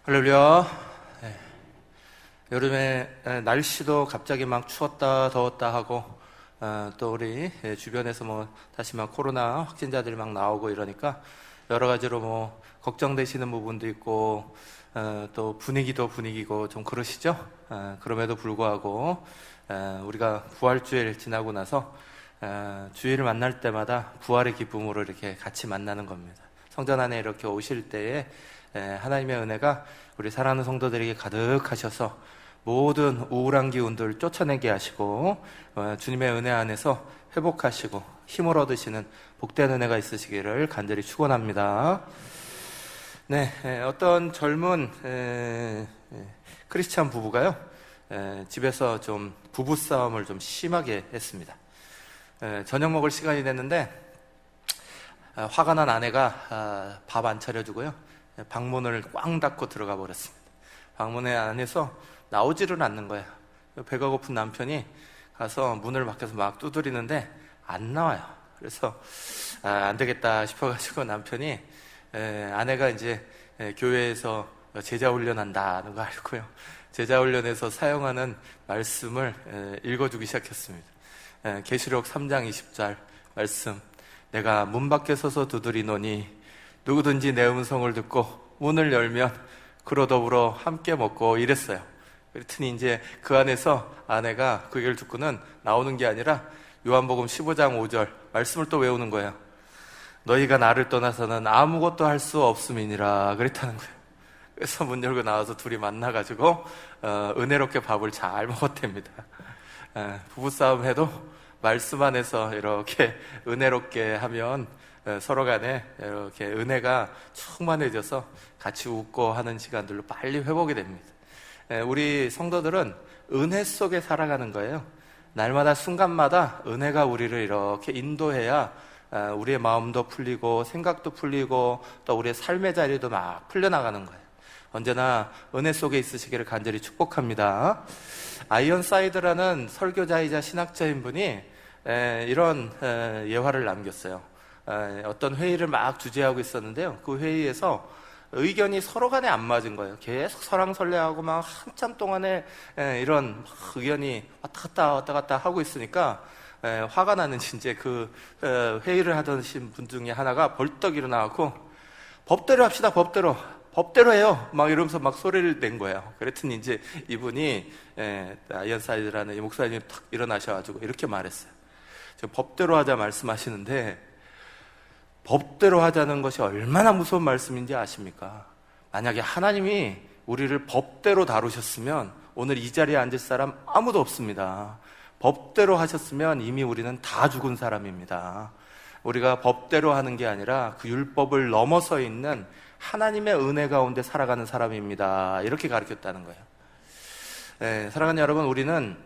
할렐루야. 네. 여름에 날씨도 갑자기 막 추웠다 더웠다 하고 또 우리 주변에서 다시 코로나 확진자들이 막 나오고 이러니까 여러 가지로 걱정되시는 부분도 있고 또 분위기도 분위기고 좀 그러시죠? 그럼에도 불구하고 우리가 부활주일 지나고 나서 주일을 만날 때마다 부활의 기쁨으로 이렇게 같이 만나는 겁니다. 성전 안에 이렇게 오실 때에 하나님의 은혜가 우리 사랑하는 성도들에게 가득하셔서 모든 우울한 기운들 쫓아내게 하시고 주님의 은혜 안에서 회복하시고 힘을 얻으시는 복된 은혜가 있으시기를 간절히 축원합니다. 네, 어떤 젊은 크리스찬 부부가요, 집에서 좀 부부싸움을 좀 심하게 했습니다. 저녁 먹을 시간이 됐는데 화가 난 아내가 밥 안 차려주고요, 방문을 꽝 닫고 들어가 버렸습니다. 방문에 안에서 나오지를 않는 거예요. 배가 고픈 남편이 가서 문을 밖에서 막 두드리는데 안 나와요. 그래서 안 되겠다 싶어가지고 남편이 아내가 이제 교회에서 제자 훈련한다는 거 알고요, 제자 훈련에서 사용하는 말씀을 읽어주기 시작했습니다. 계시록 3장 20절 말씀, 내가 문 밖에 서서 두드리노니 누구든지 내 음성을 듣고 문을 열면 그로 더불어 함께 먹고 이랬어요. 그랬더니 이제 그 안에서 아내가 그 얘기를 듣고는 나오는 게 아니라 요한복음 15장 5절 말씀을 또 외우는 거예요. 너희가 나를 떠나서는 아무것도 할 수 없음이니라 그랬다는 거예요. 그래서 문 열고 나와서 둘이 만나가지고 은혜롭게 밥을 잘 먹었답니다. 부부싸움 해도 말씀 안에서 이렇게 은혜롭게 하면 서로 간에 이렇게 은혜가 충만해져서 같이 웃고 하는 시간들로 빨리 회복이 됩니다. 우리 성도들은 은혜 속에 살아가는 거예요. 날마다 순간마다 은혜가 우리를 이렇게 인도해야 우리의 마음도 풀리고 생각도 풀리고 또 우리의 삶의 자리도 막 풀려나가는 거예요. 언제나 은혜 속에 있으시기를 간절히 축복합니다. 아이언사이드라는 설교자이자 신학자인 분이 이런 예화를 남겼어요. 어떤 회의를 막 주재하고 있었는데요, 그 회의에서 의견이 서로 간에 안 맞은 거예요. 계속 설왕설래하고 막 한참 동안에 이런 의견이 왔다 갔다 하고 있으니까 화가 나는지 이제 그 회의를 하던 분 중에 하나가 벌떡 일어나고 법대로 합시다, 법대로 해요 막 이러면서 막 소리를 낸 거예요. 그랬더니 이제 이분이 아이언사이드라는 이 목사님이 탁 일어나셔가지고 이렇게 말했어요. 저 법대로 하자 말씀하시는데 법대로 하자는 것이 얼마나 무서운 말씀인지 아십니까? 만약에 하나님이 우리를 법대로 다루셨으면 오늘 이 자리에 앉을 사람 아무도 없습니다. 법대로 하셨으면 이미 우리는 다 죽은 사람입니다. 우리가 법대로 하는 게 아니라 그 율법을 넘어서 있는 하나님의 은혜 가운데 살아가는 사람입니다. 이렇게 가르쳤다는 거예요. 사랑하는 여러분, 우리는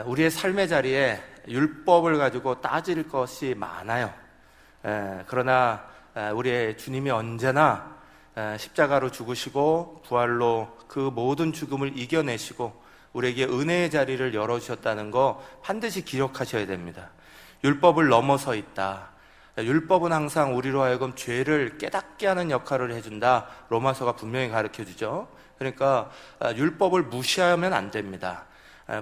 우리의 삶의 자리에 율법을 가지고 따질 것이 많아요. 그러나 우리의 주님이 언제나 십자가로 죽으시고 부활로 그 모든 죽음을 이겨내시고 우리에게 은혜의 자리를 열어주셨다는 거 반드시 기억하셔야 됩니다. 율법을 넘어서 있다. 율법은 항상 우리로 하여금 죄를 깨닫게 하는 역할을 해준다. 로마서가 분명히 가르쳐주죠. 그러니까 율법을 무시하면 안 됩니다.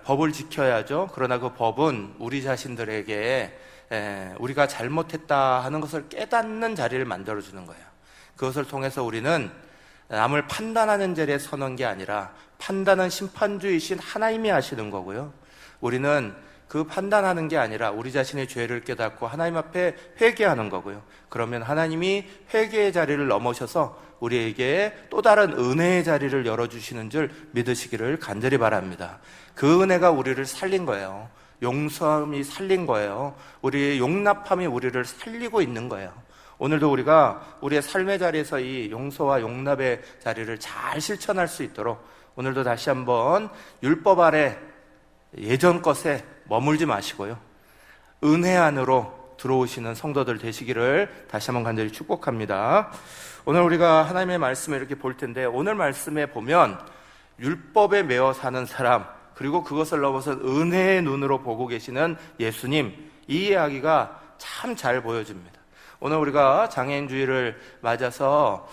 법을 지켜야죠. 그러나 그 법은 우리 자신들에게 우리가 잘못했다 하는 것을 깨닫는 자리를 만들어주는 거예요. 그것을 통해서 우리는 남을 판단하는 자리에 서는 게 아니라 판단은 심판주이신 하나님이 하시는 거고요, 우리는 그 판단하는 게 아니라 우리 자신의 죄를 깨닫고 하나님 앞에 회개하는 거고요. 그러면 하나님이 회개의 자리를 넘으셔서 우리에게 또 다른 은혜의 자리를 열어주시는 줄 믿으시기를 간절히 바랍니다. 그 은혜가 우리를 살린 거예요. 용서함이 살린 거예요. 우리의 용납함이 우리를 살리고 있는 거예요. 오늘도 우리가 우리의 삶의 자리에서 이 용서와 용납의 자리를 잘 실천할 수 있도록 오늘도 다시 한번 율법 아래 예전 것에 머물지 마시고요, 은혜 안으로 들어오시는 성도들 되시기를 다시 한번 간절히 축복합니다. 오늘 우리가 하나님의 말씀을 이렇게 볼 텐데, 오늘 말씀에 보면 율법에 매어 사는 사람, 그리고 그것을 넘어서 은혜의 눈으로 보고 계시는 예수님, 이 이야기가 참 잘 보여집니다. 오늘 우리가 장애인 주일을 맞아서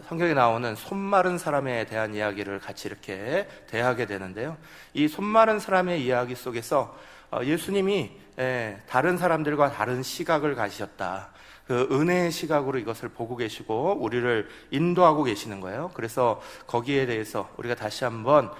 성경에 나오는 손 마른 사람에 대한 이야기를 같이 이렇게 대하게 되는데요. 이 손 마른 사람의 이야기 속에서 예수님이 다른 사람들과 다른 시각을 가지셨다. 그 은혜의 시각으로 이것을 보고 계시고 우리를 인도하고 계시는 거예요. 그래서 거기에 대해서 우리가 다시 한번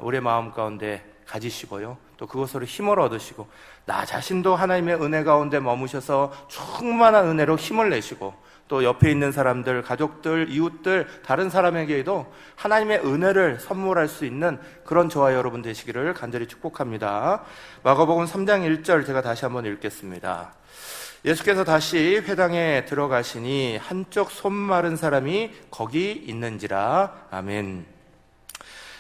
우리의 마음 가운데 가지시고요, 또 그것으로 힘을 얻으시고 나 자신도 하나님의 은혜 가운데 머무셔서 충만한 은혜로 힘을 내시고 또 옆에 있는 사람들, 가족들, 이웃들, 다른 사람에게도 하나님의 은혜를 선물할 수 있는 그런 저와 여러분 되시기를 간절히 축복합니다. 마가복음 3장 1절 제가 다시 한번 읽겠습니다. 예수께서 다시 회당에 들어가시니 한쪽 손 마른 사람이 거기 있는지라. 아멘.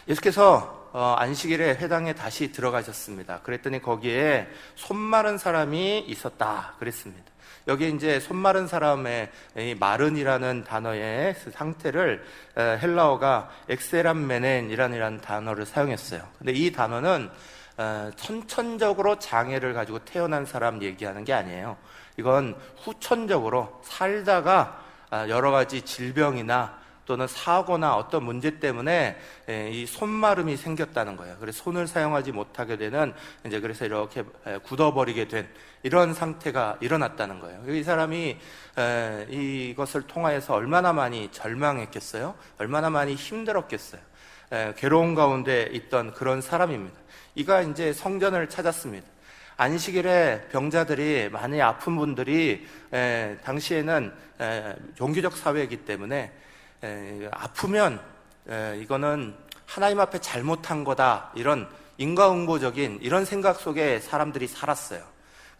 예수께서 안식일에 회당에 다시 들어가셨습니다. 그랬더니 거기에 손 마른 사람이 있었다 그랬습니다. 여기 이제 손 마른 사람의 이 마른이라는 단어의 상태를 헬라어가 엑세람메넨이라는 단어를 사용했어요. 근데 이 단어는 선천적으로 장애를 가지고 태어난 사람 얘기하는 게 아니에요. 이건 후천적으로 살다가 여러 가지 질병이나 또는 사고나 어떤 문제 때문에 이 손마름이 생겼다는 거예요. 그래서 손을 사용하지 못하게 되는, 이제 그래서 이렇게 굳어버리게 된 이런 상태가 일어났다는 거예요. 이 사람이 이것을 통하여서 얼마나 많이 절망했겠어요? 얼마나 많이 힘들었겠어요? 괴로운 가운데 있던 그런 사람입니다. 이가 이제 성전을 찾았습니다. 안식일에 병자들이, 많이 아픈 분들이 당시에는 종교적 사회이기 때문에 아프면 이거는 하나님 앞에 잘못한 거다, 이런 인과응보적인 이런 생각 속에 사람들이 살았어요.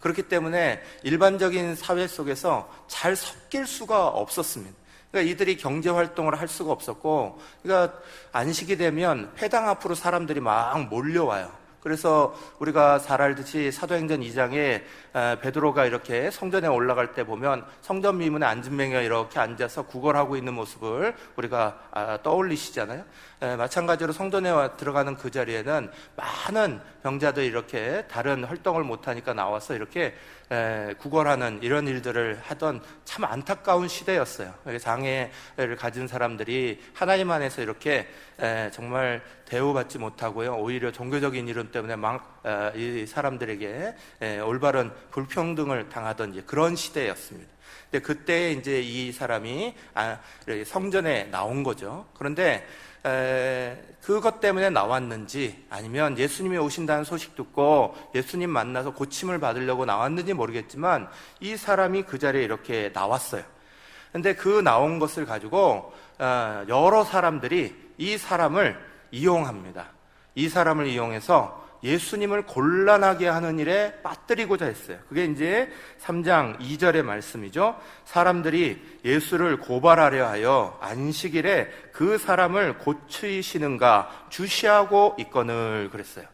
그렇기 때문에 일반적인 사회 속에서 잘 섞일 수가 없었습니다. 그러니까 이들이 경제활동을 할 수가 없었고, 그러니까 안식이 되면 회당 앞으로 사람들이 막 몰려와요. 그래서 우리가 잘 알듯이 사도행전 2장에 베드로가 이렇게 성전에 올라갈 때 보면 성전 미문에 앉은 맹이가 이렇게 앉아서 구걸하고 있는 모습을 우리가 떠올리시잖아요. 마찬가지로 성전에 들어가는 그 자리에는 많은 병자들이 이렇게 다른 활동을 못하니까 나와서 이렇게 구걸하는 이런 일들을 하던 참 안타까운 시대였어요. 장애를 가진 사람들이 하나님 안에서 이렇게 정말 대우받지 못하고요, 오히려 종교적인 이름 때문에 이 사람들에게 올바른 불평등을 당하던 그런 시대였습니다. 근데 그때 이제 이 사람이 성전에 나온 거죠. 그런데 그것 때문에 나왔는지 아니면 예수님이 오신다는 소식 듣고 예수님 만나서 고침을 받으려고 나왔는지 모르겠지만 이 사람이 그 자리에 이렇게 나왔어요. 근데 그 나온 것을 가지고 여러 사람들이 이 사람을 이용합니다. 이 사람을 이용해서 예수님을 곤란하게 하는 일에 빠뜨리고자 했어요. 그게 이제 3장 2절의 말씀이죠. 사람들이 예수를 고발하려 하여 안식일에 그 사람을 고치시는가 주시하고 있거늘 그랬어요.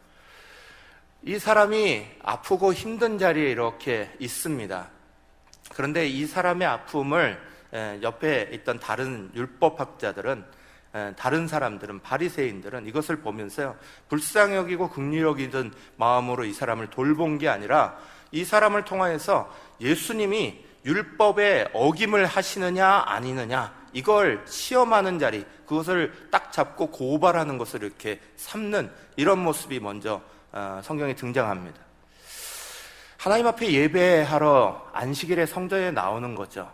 이 사람이 아프고 힘든 자리에 이렇게 있습니다. 그런데 이 사람의 아픔을 옆에 있던 다른 율법학자들은, 다른 사람들은, 바리새인들은 이것을 보면서요, 불쌍히 여기고 긍휼히 여기던 마음으로 이 사람을 돌본 게 아니라 이 사람을 통하여서 예수님이 율법에 어김을 하시느냐 아니느냐 이걸 시험하는 자리, 그것을 딱 잡고 고발하는 것을 이렇게 삼는 이런 모습이 먼저 성경에 등장합니다. 하나님 앞에 예배하러 안식일에 성전에 나오는 거죠.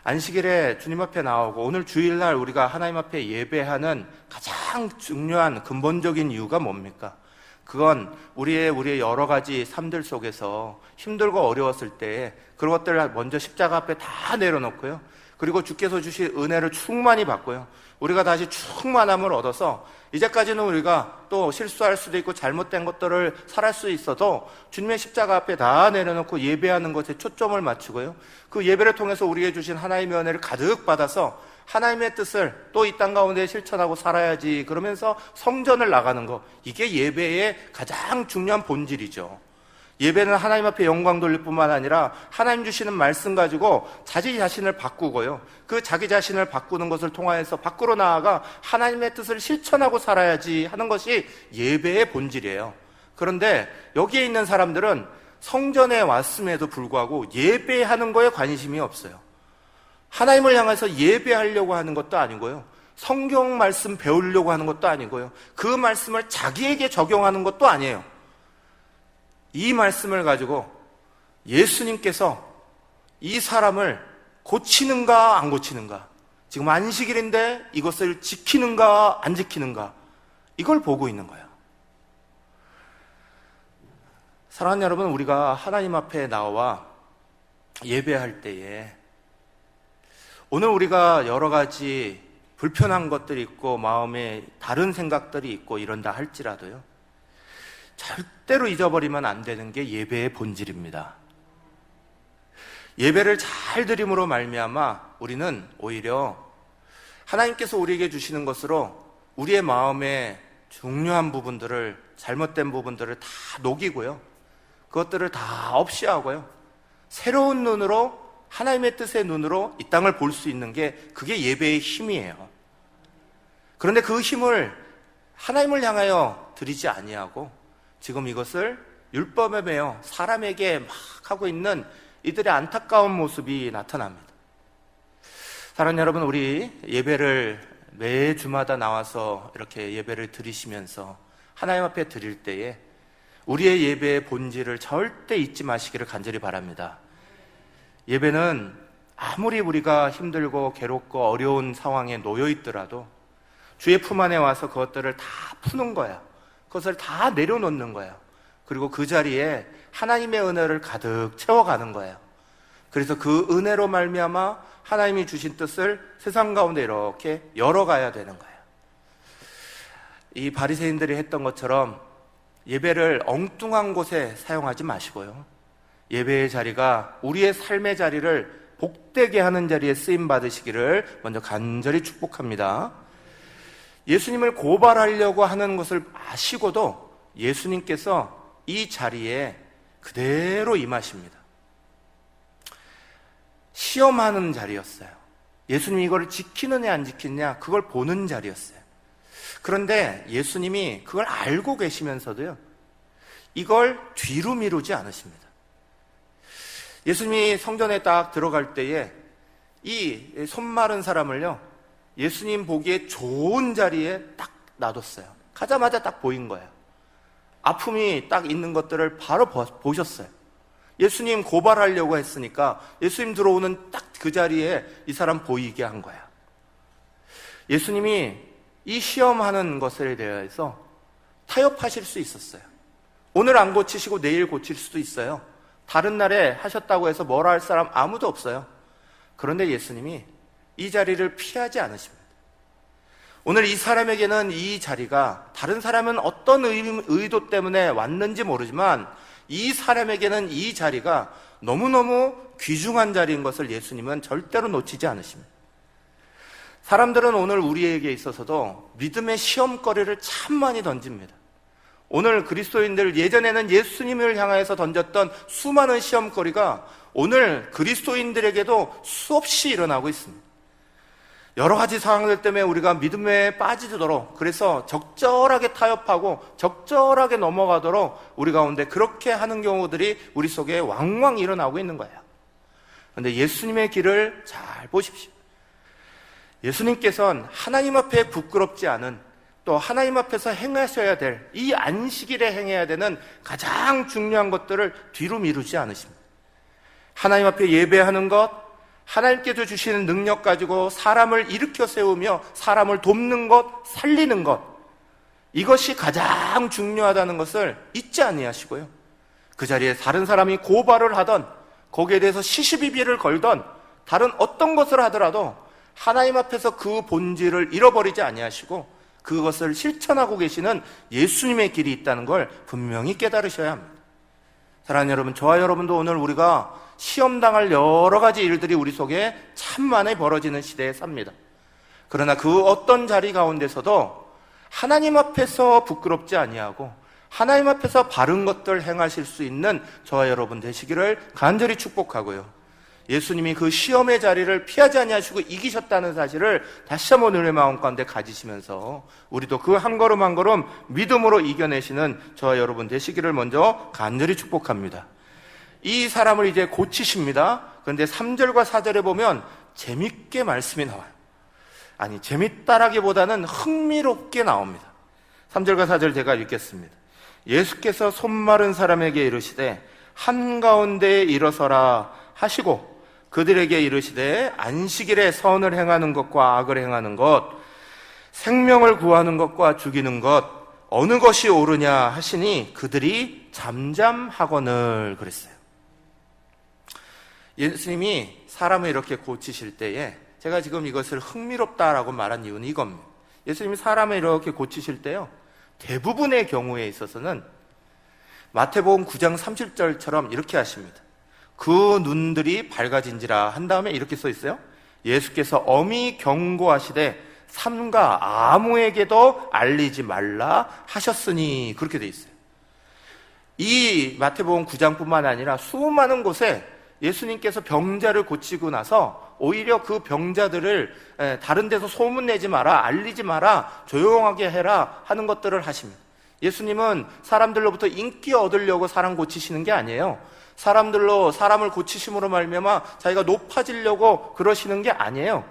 안식일에 주님 앞에 나오고 오늘 주일날 우리가 하나님 앞에 예배하는 가장 중요한 근본적인 이유가 뭡니까? 그건 우리의 여러 가지 삶들 속에서 힘들고 어려웠을 때 그런 것들을 먼저 십자가 앞에 다 내려놓고요, 그리고 주께서 주신 은혜를 충만히 받고요, 우리가 다시 충만함을 얻어서 이제까지는 우리가 또 실수할 수도 있고 잘못된 것들을 살할 수 있어도 주님의 십자가 앞에 다 내려놓고 예배하는 것에 초점을 맞추고요, 그 예배를 통해서 우리에게 주신 하나님의 은혜를 가득 받아서 하나님의 뜻을 또 이 땅 가운데 실천하고 살아야지 그러면서 성전을 나가는 것, 이게 예배의 가장 중요한 본질이죠. 예배는 하나님 앞에 영광 돌릴 뿐만 아니라 하나님 주시는 말씀 가지고 자기 자신을 바꾸고요, 그 자기 자신을 바꾸는 것을 통하여서 밖으로 나아가 하나님의 뜻을 실천하고 살아야지 하는 것이 예배의 본질이에요. 그런데 여기에 있는 사람들은 성전에 왔음에도 불구하고 예배하는 거에 관심이 없어요. 하나님을 향해서 예배하려고 하는 것도 아니고요. 성경 말씀 배우려고 하는 것도 아니고요. 그 말씀을 자기에게 적용하는 것도 아니에요. 이 말씀을 가지고 예수님께서 이 사람을 고치는가 안 고치는가, 지금 안식일인데 이것을 지키는가 안 지키는가, 이걸 보고 있는 거예요. 사랑하는 여러분, 우리가 하나님 앞에 나와 예배할 때에 오늘 우리가 여러 가지 불편한 것들이 있고 마음에 다른 생각들이 있고 이런다 할지라도요, 절대로 잊어버리면 안 되는 게 예배의 본질입니다. 예배를 잘 드림으로 말미암아 우리는 오히려 하나님께서 우리에게 주시는 것으로 우리의 마음에 중요한 부분들을, 잘못된 부분들을 다 녹이고요, 그것들을 다 없이 하고요, 새로운 눈으로, 하나님의 뜻의 눈으로 이 땅을 볼 수 있는 게, 그게 예배의 힘이에요. 그런데 그 힘을 하나님을 향하여 드리지 아니하고 지금 이것을 율법에 매여 사람에게 막 하고 있는 이들의 안타까운 모습이 나타납니다. 사랑하는 여러분, 우리 예배를 매주마다 나와서 이렇게 예배를 드리시면서 하나님 앞에 드릴 때에 우리의 예배의 본질을 절대 잊지 마시기를 간절히 바랍니다. 예배는 아무리 우리가 힘들고 괴롭고 어려운 상황에 놓여 있더라도 주의 품 안에 와서 그것들을 다 푸는 거야. 그것을 다 내려놓는 거예요. 그리고 그 자리에 하나님의 은혜를 가득 채워가는 거예요. 그래서 그 은혜로 말미암아 하나님이 주신 뜻을 세상 가운데 이렇게 열어가야 되는 거예요. 이 바리새인들이 했던 것처럼 예배를 엉뚱한 곳에 사용하지 마시고요, 예배의 자리가 우리의 삶의 자리를 복되게 하는 자리에 쓰임 받으시기를 먼저 간절히 축복합니다. 예수님을 고발하려고 하는 것을 아시고도 예수님께서 이 자리에 그대로 임하십니다. 시험하는 자리였어요. 예수님이 이걸 지키느냐 안 지키느냐, 그걸 보는 자리였어요. 그런데 예수님이 그걸 알고 계시면서도요, 이걸 뒤로 미루지 않으십니다. 예수님이 성전에 딱 들어갈 때에 이 손 마른 사람을요, 예수님 보기에 좋은 자리에 딱 놔뒀어요. 가자마자 딱 보인 거예요. 아픔이 딱 있는 것들을 바로 보셨어요. 예수님 고발하려고 했으니까 예수님 들어오는 딱 그 자리에 이 사람 보이게 한 거야. 예수님이 이 시험하는 것에 대해서 타협하실 수 있었어요. 오늘 안 고치시고 내일 고칠 수도 있어요. 다른 날에 하셨다고 해서 뭐라 할 사람 아무도 없어요. 그런데 예수님이 이 자리를 피하지 않으십니다. 오늘 이 사람에게는 이 자리가, 다른 사람은 어떤 의도 때문에 왔는지 모르지만 이 사람에게는 이 자리가 너무너무 귀중한 자리인 것을 예수님은 절대로 놓치지 않으십니다. 사람들은 오늘 우리에게 있어서도 믿음의 시험거리를 참 많이 던집니다. 오늘 그리스도인들, 예전에는 예수님을 향해서 던졌던 수많은 시험거리가 오늘 그리스도인들에게도 수없이 일어나고 있습니다. 여러 가지 상황들 때문에 우리가 믿음에 빠지도록, 그래서 적절하게 타협하고 적절하게 넘어가도록 우리 가운데 그렇게 하는 경우들이 우리 속에 왕왕 일어나고 있는 거예요. 그런데 예수님의 길을 잘 보십시오. 예수님께서는 하나님 앞에 부끄럽지 않은, 또 하나님 앞에서 행하셔야 될, 이 안식일에 행해야 되는 가장 중요한 것들을 뒤로 미루지 않으십니다. 하나님 앞에 예배하는 것, 하나님께서 주시는 능력 가지고 사람을 일으켜 세우며 사람을 돕는 것, 살리는 것, 이것이 가장 중요하다는 것을 잊지 아니하시고요, 그 자리에 다른 사람이 고발을 하던, 거기에 대해서 시시비비를 걸던, 다른 어떤 것을 하더라도 하나님 앞에서 그 본질을 잃어버리지 아니하시고 그것을 실천하고 계시는 예수님의 길이 있다는 걸 분명히 깨달으셔야 합니다. 사랑하는 여러분, 저와 여러분도 오늘 우리가 시험당할 여러 가지 일들이 우리 속에 참 많이 벌어지는 시대에 삽니다. 그러나 그 어떤 자리 가운데서도 하나님 앞에서 부끄럽지 아니하고 하나님 앞에서 바른 것들 행하실 수 있는 저와 여러분 되시기를 간절히 축복하고요, 예수님이 그 시험의 자리를 피하지 아니하시고 이기셨다는 사실을 다시 한번 오늘의 마음 가운데 가지시면서 우리도 그 한 걸음 한 걸음 믿음으로 이겨내시는 저와 여러분 되시기를 먼저 간절히 축복합니다. 이 사람을 이제 고치십니다. 그런데 3절과 4절에 보면 재밌게 말씀이 나와요. 아니, 재밌다라기보다는 흥미롭게 나옵니다. 3절과 4절 제가 읽겠습니다. 예수께서 손 마른 사람에게 이르시되 한가운데에 일어서라 하시고 그들에게 이르시되 안식일에 선을 행하는 것과 악을 행하는 것, 생명을 구하는 것과 죽이는 것, 어느 것이 옳으냐 하시니 그들이 잠잠하거늘 그랬어요. 예수님이 사람을 이렇게 고치실 때에, 제가 지금 이것을 흥미롭다라고 말한 이유는 이겁니다. 예수님이 사람을 이렇게 고치실 때요, 대부분의 경우에 있어서는 마태복음 9장 30절처럼 이렇게 하십니다. 그 눈들이 밝아진지라 한 다음에 이렇게 써 있어요. 예수께서 엄히 경고하시되 삼가 아무에게도 알리지 말라 하셨으니, 그렇게 돼 있어요. 이 마태복음 9장뿐만 아니라 수많은 곳에 예수님께서 병자를 고치고 나서 오히려 그 병자들을 다른 데서 소문내지 마라, 알리지 마라, 조용하게 해라 하는 것들을 하십니다. 예수님은 사람들로부터 인기 얻으려고 사람 고치시는 게 아니에요. 사람을 고치심으로 말미암아 자기가 높아지려고 그러시는 게 아니에요.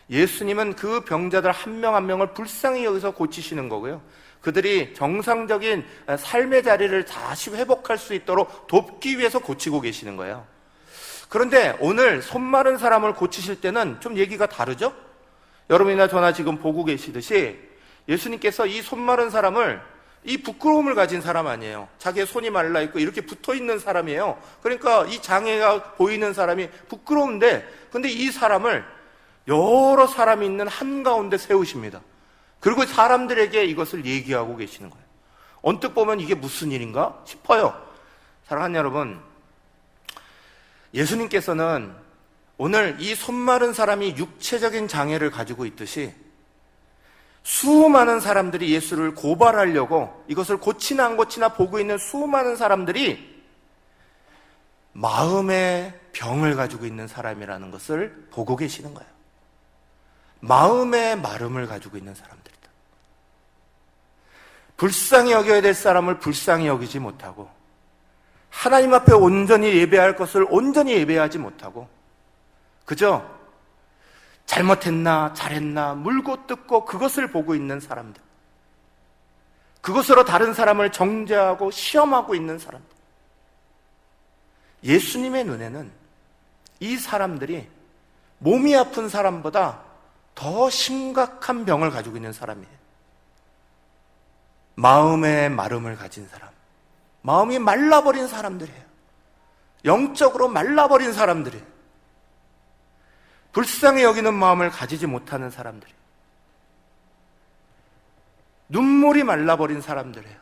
예수님은 그 병자들 한 명 한 명을 불쌍히 여기서 고치시는 거고요, 그들이 정상적인 삶의 자리를 다시 회복할 수 있도록 돕기 위해서 고치고 계시는 거예요. 그런데 오늘 손 마른 사람을 고치실 때는 좀 얘기가 다르죠? 여러분이나 저나 지금 보고 계시듯이 예수님께서 이 손 마른 사람을, 이 부끄러움을 가진 사람 아니에요. 자기의 손이 말라 있고 이렇게 붙어 있는 사람이에요. 그러니까 이 장애가 보이는 사람이 부끄러운데, 근데 이 사람을 여러 사람이 있는 한가운데 세우십니다. 그리고 사람들에게 이것을 얘기하고 계시는 거예요. 언뜻 보면 이게 무슨 일인가 싶어요. 사랑하는 여러분, 예수님께서는 오늘 이 손 마른 사람이 육체적인 장애를 가지고 있듯이 수많은 사람들이 예수를 고발하려고 이것을 고치나 안 고치나 보고 있는 수많은 사람들이 마음의 병을 가지고 있는 사람이라는 것을 보고 계시는 거예요. 마음의 마름을 가지고 있는 사람들이다. 불쌍히 여겨야 될 사람을 불쌍히 여기지 못하고, 하나님 앞에 온전히 예배할 것을 온전히 예배하지 못하고, 그저 잘못했나 잘했나 물고 뜯고 그것을 보고 있는 사람들, 그것으로 다른 사람을 정죄하고 시험하고 있는 사람들. 예수님의 눈에는 이 사람들이 몸이 아픈 사람보다 더 심각한 병을 가지고 있는 사람이에요. 마음의 마름을 가진 사람, 마음이 말라버린 사람들이에요. 영적으로 말라버린 사람들이에요. 불쌍히 여기는 마음을 가지지 못하는 사람들이에요. 눈물이 말라버린 사람들이에요.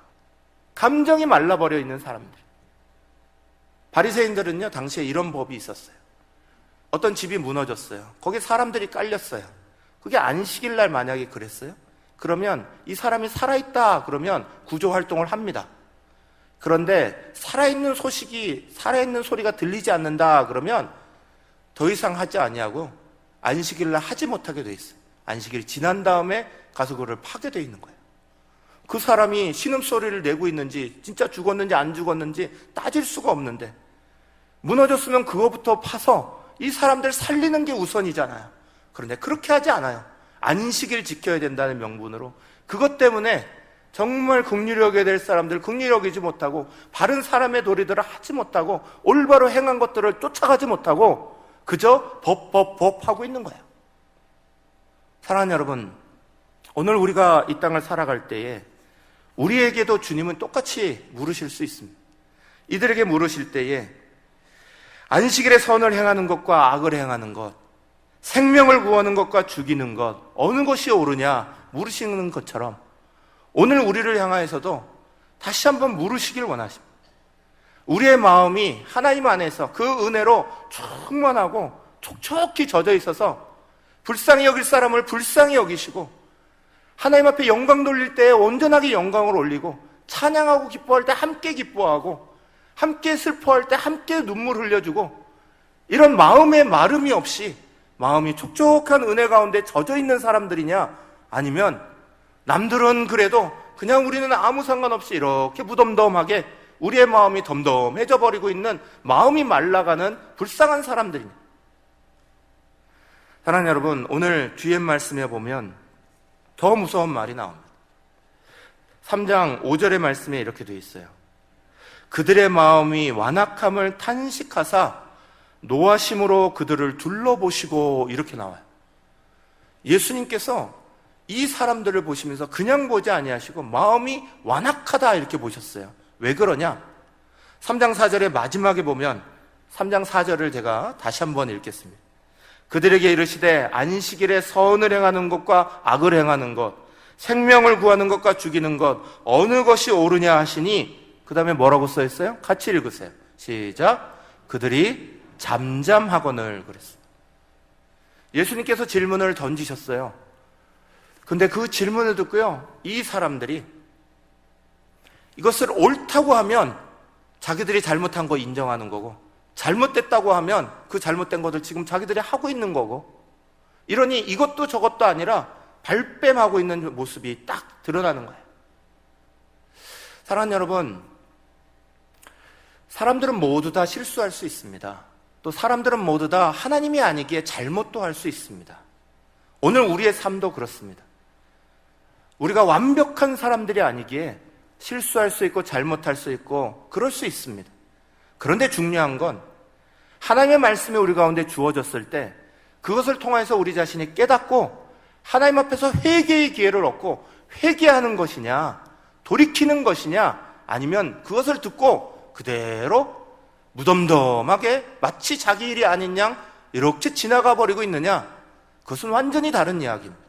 감정이 말라버려 있는 사람들. 바리새인들은요, 당시에 이런 법이 있었어요. 어떤 집이 무너졌어요. 거기에 사람들이 깔렸어요. 그게 안식일 날 만약에 그랬어요? 그러면 이 사람이 살아있다 그러면 구조활동을 합니다. 그런데 살아있는 소리가 들리지 않는다 그러면 더 이상 하지 아니하고 안식일 날 하지 못하게 돼 있어요. 안식일이 지난 다음에 가서 그걸 파게 돼 있는 거예요. 그 사람이 신음소리를 내고 있는지 진짜 죽었는지 안 죽었는지 따질 수가 없는데, 무너졌으면 그거부터 파서 이 사람들 살리는 게 우선이잖아요. 그런데 그렇게 하지 않아요. 안식일 지켜야 된다는 명분으로 그것 때문에 정말 긍휼히 여겨야 될 사람들 긍휼히 여기지 못하고, 바른 사람의 도리들을 하지 못하고, 올바로 행한 것들을 쫓아가지 못하고 그저 법 하고 있는 거예요. 사랑하는 여러분, 오늘 우리가 이 땅을 살아갈 때에 우리에게도 주님은 똑같이 물으실 수 있습니다. 이들에게 물으실 때에 안식일에 선을 행하는 것과 악을 행하는 것, 생명을 구하는 것과 죽이는 것, 어느 것이 옳으냐 물으시는 것처럼 오늘 우리를 향하여서도 다시 한번 물으시길 원하십니다. 우리의 마음이 하나님 안에서 그 은혜로 충만하고 촉촉히 젖어 있어서 불쌍히 여길 사람을 불쌍히 여기시고, 하나님 앞에 영광 돌릴 때 온전하게 영광을 올리고, 찬양하고 기뻐할 때 함께 기뻐하고, 함께 슬퍼할 때 함께 눈물 흘려주고, 이런 마음의 마름이 없이 마음이 촉촉한 은혜 가운데 젖어 있는 사람들이냐, 아니면 남들은 그래도 그냥 우리는 아무 상관없이 이렇게 무덤덤하게 우리의 마음이 덤덤해져 버리고 있는, 마음이 말라가는 불쌍한 사람들입니다. 사랑하는 여러분, 오늘 뒤에 말씀에 보면 더 무서운 말이 나옵니다. 3장 5절의 말씀에 이렇게 되어 있어요. 그들의 마음이 완악함을 탄식하사 노하심으로 그들을 둘러보시고, 이렇게 나와요. 예수님께서 이 사람들을 보시면서 그냥 보지 아니하시고 마음이 완악하다 이렇게 보셨어요. 왜 그러냐? 3장 4절의 마지막에 보면 3장 4절을 제가 다시 한번 읽겠습니다. 그들에게 이르시되 안식일에 선을 행하는 것과 악을 행하는 것, 생명을 구하는 것과 죽이는 것, 어느 것이 옳으냐 하시니, 그 다음에 뭐라고 써 있어요? 같이 읽으세요. 시작. 그들이 잠잠하거늘 그랬어요. 예수님께서 질문을 던지셨어요. 근데 그 질문을 듣고요, 이 사람들이 이것을 옳다고 하면 자기들이 잘못한 거 인정하는 거고, 잘못됐다고 하면 그 잘못된 것을 지금 자기들이 하고 있는 거고, 이러니 이것도 저것도 아니라 발뺌하고 있는 모습이 딱 드러나는 거예요. 사랑하는 여러분, 사람들은 모두 다 실수할 수 있습니다. 또 사람들은 모두 다 하나님이 아니기에 잘못도 할 수 있습니다. 오늘 우리의 삶도 그렇습니다. 우리가 완벽한 사람들이 아니기에 실수할 수 있고 잘못할 수 있고 그럴 수 있습니다. 그런데 중요한 건 하나님의 말씀이 우리 가운데 주어졌을 때 그것을 통해서 우리 자신이 깨닫고 하나님 앞에서 회개의 기회를 얻고 회개하는 것이냐, 돌이키는 것이냐, 아니면 그것을 듣고 그대로 무덤덤하게 마치 자기 일이 아닌 양 이렇게 지나가 버리고 있느냐, 그것은 완전히 다른 이야기입니다.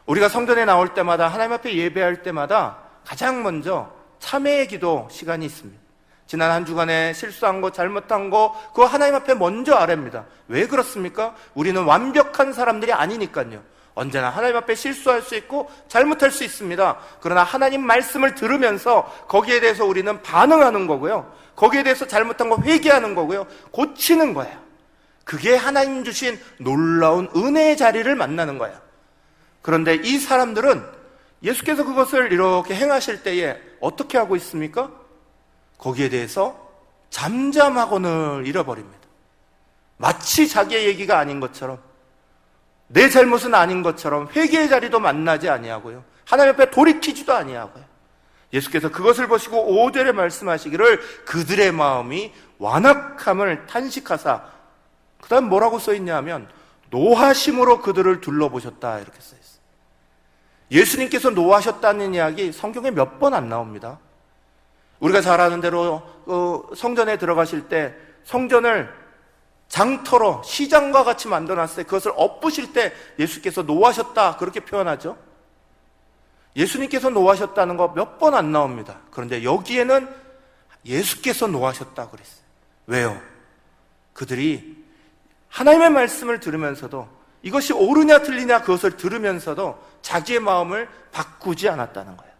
우리가 성전에 나올 때마다, 하나님 앞에 예배할 때마다 가장 먼저 참회의 기도 시간이 있습니다. 지난 한 주간에 실수한 거, 잘못한 거, 그거 하나님 앞에 먼저 아뢰입니다. 왜 그렇습니까? 우리는 완벽한 사람들이 아니니까요. 언제나 하나님 앞에 실수할 수 있고 잘못할 수 있습니다. 그러나 하나님 말씀을 들으면서 거기에 대해서 우리는 반응하는 거고요, 거기에 대해서 잘못한 거 회개하는 거고요, 고치는 거예요. 그게 하나님 주신 놀라운 은혜의 자리를 만나는 거예요. 그런데 이 사람들은 예수께서 그것을 이렇게 행하실 때에 어떻게 하고 있습니까? 거기에 대해서 잠잠하고는 잃어버립니다. 마치 자기의 얘기가 아닌 것처럼, 내 잘못은 아닌 것처럼 회개의 자리도 만나지 아니하고요, 하나님 앞에 돌이키지도 아니하고요. 예수께서 그것을 보시고 5절에 말씀하시기를 그들의 마음이 완악함을 탄식하사, 그 다음 뭐라고 써있냐 하면 노하심으로 그들을 둘러보셨다 이렇게 써있어요. 예수님께서 노하셨다는 이야기 성경에 몇 번 안 나옵니다. 우리가 잘 아는 대로 성전에 들어가실 때 성전을 장터로 시장과 같이 만들어놨을 때 그것을 엎으실 때 예수께서 노하셨다 그렇게 표현하죠. 예수님께서 노하셨다는 거 몇 번 안 나옵니다. 그런데 여기에는 예수께서 노하셨다고 그랬어요. 왜요? 그들이 하나님의 말씀을 들으면서도, 이것이 옳으냐 틀리냐 그것을 들으면서도 자기의 마음을 바꾸지 않았다는 거예요.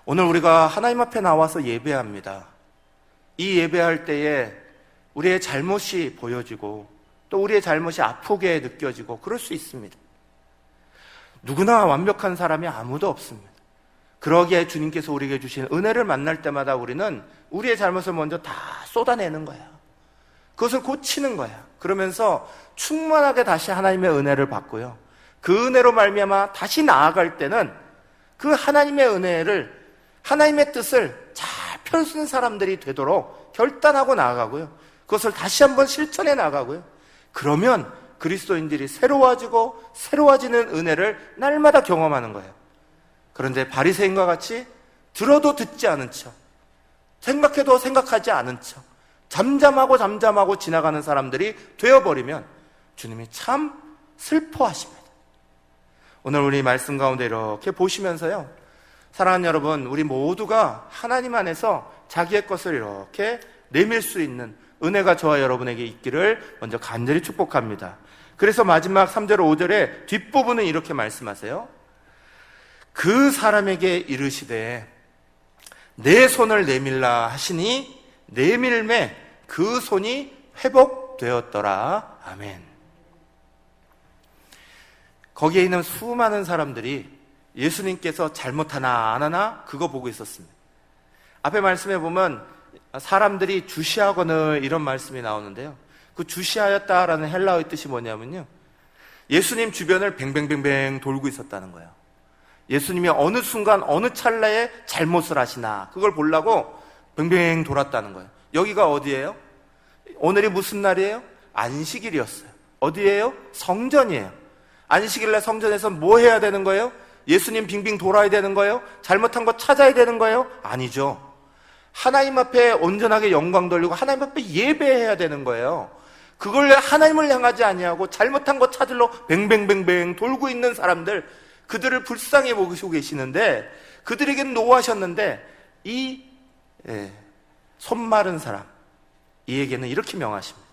오늘 우리가 하나님 앞에 나와서 예배합니다. 이 예배할 때에 우리의 잘못이 보여지고 또 우리의 잘못이 아프게 느껴지고 그럴 수 있습니다. 누구나 완벽한 사람이 아무도 없습니다. 그러기에 주님께서 우리에게 주신 은혜를 만날 때마다 우리는 우리의 잘못을 먼저 다 쏟아내는 거예요. 그것을 고치는 거예요. 그러면서 충만하게 다시 하나님의 은혜를 받고요, 그 은혜로 말미암아 다시 나아갈 때는 그 하나님의 은혜를, 하나님의 뜻을 잘 펼친 사람들이 되도록 결단하고 나아가고요, 그것을 다시 한번 실천해 나가고요, 그러면 그리스도인들이 새로워지고 새로워지는 은혜를 날마다 경험하는 거예요. 그런데 바리새인과 같이 들어도 듣지 않은 척, 생각해도 생각하지 않은 척, 잠잠하고 지나가는 사람들이 되어버리면 주님이 참 슬퍼하십니다. 오늘 우리 말씀 가운데 이렇게 보시면서요, 사랑하는 여러분, 우리 모두가 하나님 안에서 자기의 것을 이렇게 내밀 수 있는 은혜가 저와 여러분에게 있기를 먼저 간절히 축복합니다. 그래서 마지막 3절 5절의 뒷부분은 이렇게 말씀하세요. 그 사람에게 이르시되 내 손을 내밀라 하시니 내밀매 그 손이 회복되었더라. 아멘. 거기에 있는 수많은 사람들이 예수님께서 잘못 하나 안 하나 그거 보고 있었습니다. 앞에 말씀해 보면 사람들이 주시하거늘 이런 말씀이 나오는데요. 그 주시하였다라는 헬라어의 뜻이 뭐냐면요, 예수님 주변을 뱅뱅뱅뱅 돌고 있었다는 거예요. 예수님이 어느 순간 어느 찰나에 잘못을 하시나 그걸 보려고 뱅뱅 돌았다는 거예요. 여기가 어디예요? 오늘이 무슨 날이에요? 안식일이었어요. 어디예요? 성전이에요. 안식일날 성전에서 뭐 해야 되는 거예요? 예수님 빙빙 돌아야 되는 거예요? 잘못한 거 찾아야 되는 거예요? 아니죠. 하나님 앞에 온전하게 영광 돌리고 하나님 앞에 예배해야 되는 거예요. 그걸 하나님을 향하지 아니하고 잘못한 것 찾으러 뱅뱅뱅뱅 돌고 있는 사람들, 그들을 불쌍히 보시고 계시는데, 그들에게는 노하셨는데 이 손 마른 사람, 이에게는 이렇게 명하십니다.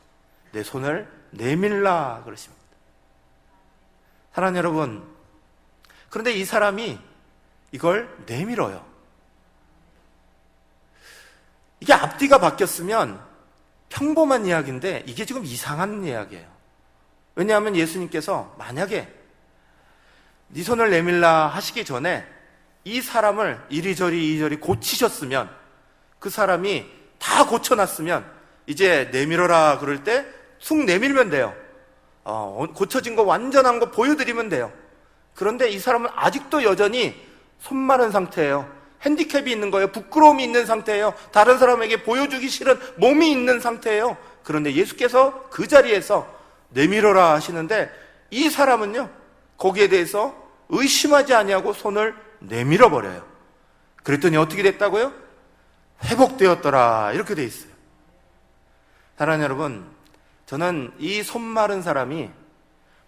내 손을 내밀라 그러십니다. 사랑하는 여러분, 그런데 이 사람이 이걸 내밀어요. 이게 앞뒤가 바뀌었으면 평범한 이야기인데 이게 지금 이상한 이야기예요. 왜냐하면 예수님께서 만약에 네 손을 내밀라 하시기 전에 이 사람을 이리저리 고치셨으면, 그 사람이 다 고쳐놨으면 이제 내밀어라 그럴 때 쑥 내밀면 돼요. 고쳐진 거 완전한 거 보여드리면 돼요. 그런데 이 사람은 아직도 여전히 손 마른 상태예요. 핸디캡이 있는 거예요. 부끄러움이 있는 상태예요. 다른 사람에게 보여주기 싫은 몸이 있는 상태예요. 그런데 예수께서 그 자리에서 내밀어라 하시는데 이 사람은요, 거기에 대해서 의심하지 아니하고 손을 내밀어 버려요. 그랬더니 어떻게 됐다고요? 회복되었더라, 이렇게 돼 있어요. 사랑하는 여러분, 저는 이 손 마른 사람이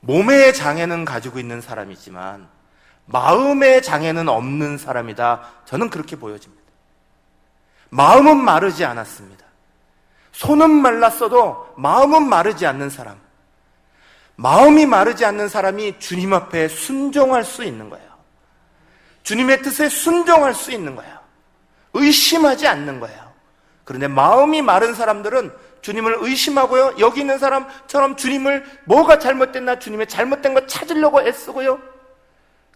몸의 장애는 가지고 있는 사람이지만 마음의 장애는 없는 사람이다, 저는 그렇게 보여집니다. 마음은 마르지 않았습니다. 손은 말랐어도 마음은 마르지 않는 사람, 마음이 마르지 않는 사람이 주님 앞에 순종할 수 있는 거예요. 주님의 뜻에 순종할 수 있는 거예요. 의심하지 않는 거예요. 그런데 마음이 마른 사람들은 주님을 의심하고요, 여기 있는 사람처럼 주님을 뭐가 잘못됐나 주님의 잘못된 거 찾으려고 애쓰고요,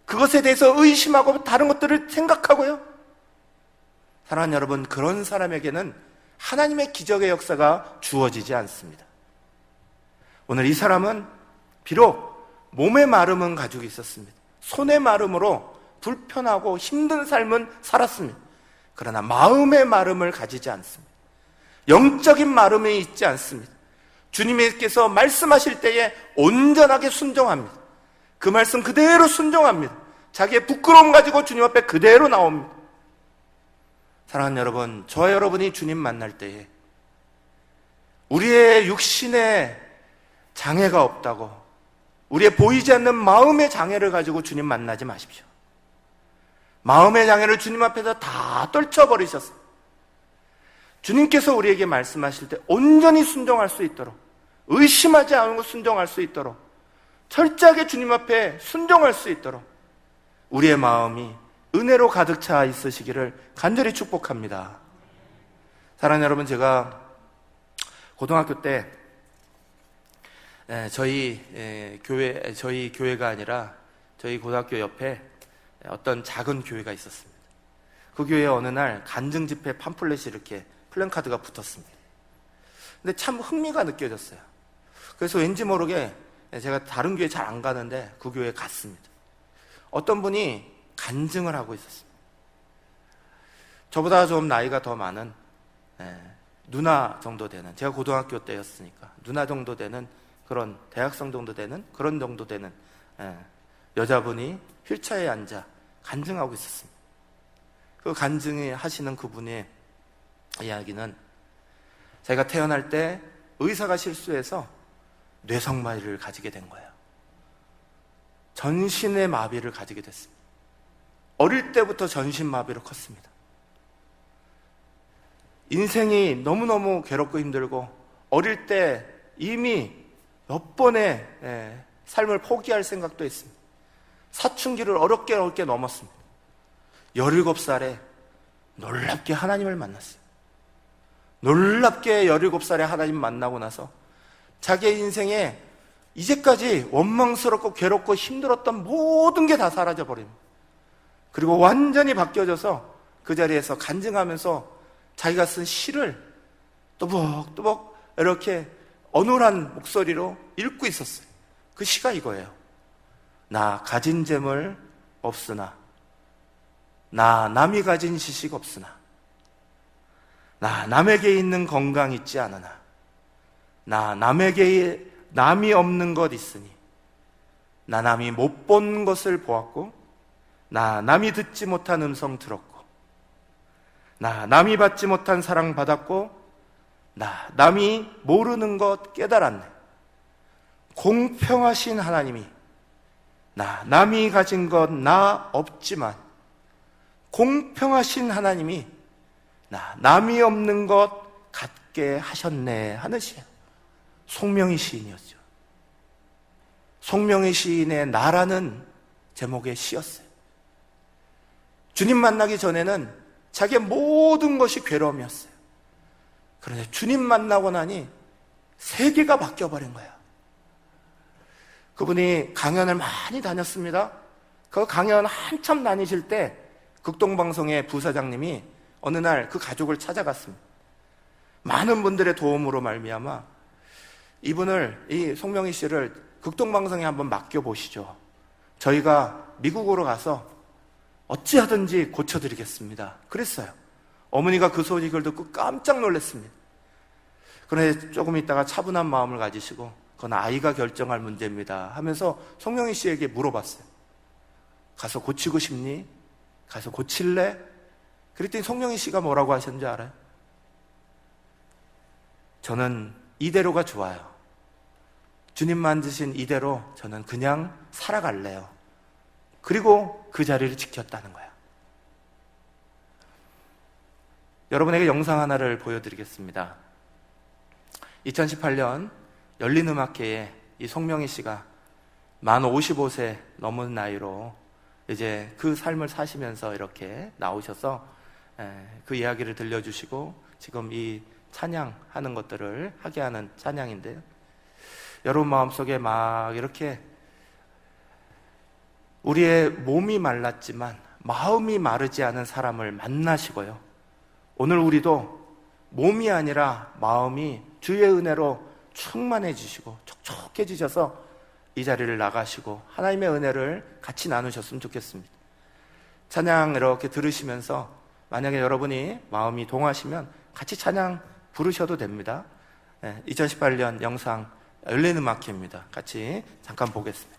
그것에 대해서 의심하고 다른 것들을 생각하고요. 사랑하는 여러분, 그런 사람에게는 하나님의 기적의 역사가 주어지지 않습니다. 오늘 이 사람은 비록 몸의 마름은 가지고 있었습니다. 손의 마름으로 불편하고 힘든 삶은 살았습니다. 그러나 마음의 마름을 가지지 않습니다. 영적인 마름이 있지 않습니다. 주님께서 말씀하실 때에 온전하게 순종합니다. 그 말씀 그대로 순종합니다. 자기의 부끄러움 가지고 주님 앞에 그대로 나옵니다. 사랑하는 여러분, 저와 여러분이 주님 만날 때에 우리의 육신에 장애가 없다고, 우리의 보이지 않는 마음의 장애를 가지고 주님 만나지 마십시오. 마음의 장애를 주님 앞에서 다 떨쳐버리셨습니다. 주님께서 우리에게 말씀하실 때 온전히 순종할 수 있도록, 의심하지 않고 순종할 수 있도록, 철저하게 주님 앞에 순종할 수 있도록 우리의 마음이 은혜로 가득 차 있으시기를 간절히 축복합니다. 사랑하는 여러분, 제가 고등학교 때 저희 교회가 아니라 저희 고등학교 옆에 어떤 작은 교회가 있었습니다. 그 교회에 어느 날 간증 집회 팜플렛이 이렇게 플랜카드가 붙었습니다. 근데 참 흥미가 느껴졌어요. 그래서 왠지 모르게 제가 다른 교회 잘 안 가는데 그 교회에 갔습니다. 어떤 분이 간증을 하고 있었습니다. 저보다 좀 나이가 더 많은 누나 정도 되는, 제가 고등학교 때였으니까 누나 정도 되는, 그런 대학생 정도 되는, 그런 정도 되는 여자분이 휠체어에 앉아 간증하고 있었습니다. 그 간증이 하시는 그분의 이야기는, 제가 태어날 때 의사가 실수해서 뇌성마비를 가지게 된 거예요. 전신의 마비를 가지게 됐습니다. 어릴 때부터 전신마비로 컸습니다. 인생이 너무너무 괴롭고 힘들고 어릴 때 이미 몇 번의 삶을 포기할 생각도 했습니다. 사춘기를 어렵게 넘었습니다. 17살에 놀랍게 하나님을 만났어요. 놀랍게 17살에 하나님 만나고 나서 자기의 인생에 이제까지 원망스럽고 괴롭고 힘들었던 모든 게 다 사라져버립니다. 그리고 완전히 바뀌어져서 그 자리에서 간증하면서 자기가 쓴 시를 또박또박 이렇게 어눌한 목소리로 읽고 있었어요. 그 시가 이거예요. 나 가진 재물 없으나, 나 남이 가진 지식 없으나, 나 남에게 있는 건강 있지 않으나, 나 남에게 남이 없는 것 있으니, 나 남이 못 본 것을 보았고, 나 남이 듣지 못한 음성 들었고, 나 남이 받지 못한 사랑 받았고, 나 남이 모르는 것 깨달았네. 공평하신 하나님이 나 남이 가진 것 나 없지만 공평하신 하나님이 나 남이 없는 것 갖게 하셨네 하는 시예요. 송명희 시인이었죠. 송명희 시인의 나라는 제목의 시였어요. 주님 만나기 전에는 자기의 모든 것이 괴로움이었어요. 그런데 주님 만나고 나니 세계가 바뀌어버린 거예요. 그분이 강연을 많이 다녔습니다. 그 강연 한참 다니실 때 극동방송의 부사장님이 어느 날 그 가족을 찾아갔습니다. 많은 분들의 도움으로 말미암아 이분을, 이 송명희 씨를 극동방송에 한번 맡겨보시죠. 저희가 미국으로 가서 어찌하든지 고쳐드리겠습니다. 그랬어요. 어머니가 그 소식을 듣고 깜짝 놀랐습니다. 그런데 조금 있다가 차분한 마음을 가지시고 그건 아이가 결정할 문제입니다 하면서 송명희 씨에게 물어봤어요. 가서 고치고 싶니? 가서 고칠래? 그랬더니 송명희 씨가 뭐라고 하셨는지 알아요? 저는 이대로가 좋아요. 주님 만드신 이대로 저는 그냥 살아갈래요. 그리고 그 자리를 지켰다는 거예요. 여러분에게 영상 하나를 보여드리겠습니다. 2018년 열린음악회에 이 송명희 씨가 만 55세 넘은 나이로 이제 그 삶을 사시면서 이렇게 나오셔서 그 이야기를 들려주시고 지금 이 찬양하는 것들을 하게 하는 찬양인데요. 여러분 마음속에 막 이렇게 우리의 몸이 말랐지만 마음이 마르지 않은 사람을 만나시고요. 오늘 우리도 몸이 아니라 마음이 주의 은혜로 충만해지시고 촉촉해지셔서 이 자리를 나가시고 하나님의 은혜를 같이 나누셨으면 좋겠습니다. 찬양 이렇게 들으시면서 만약에 여러분이 마음이 동하시면 같이 찬양 부르셔도 됩니다. 2018년 영상 열린음악회입니다. 같이 잠깐 보겠습니다.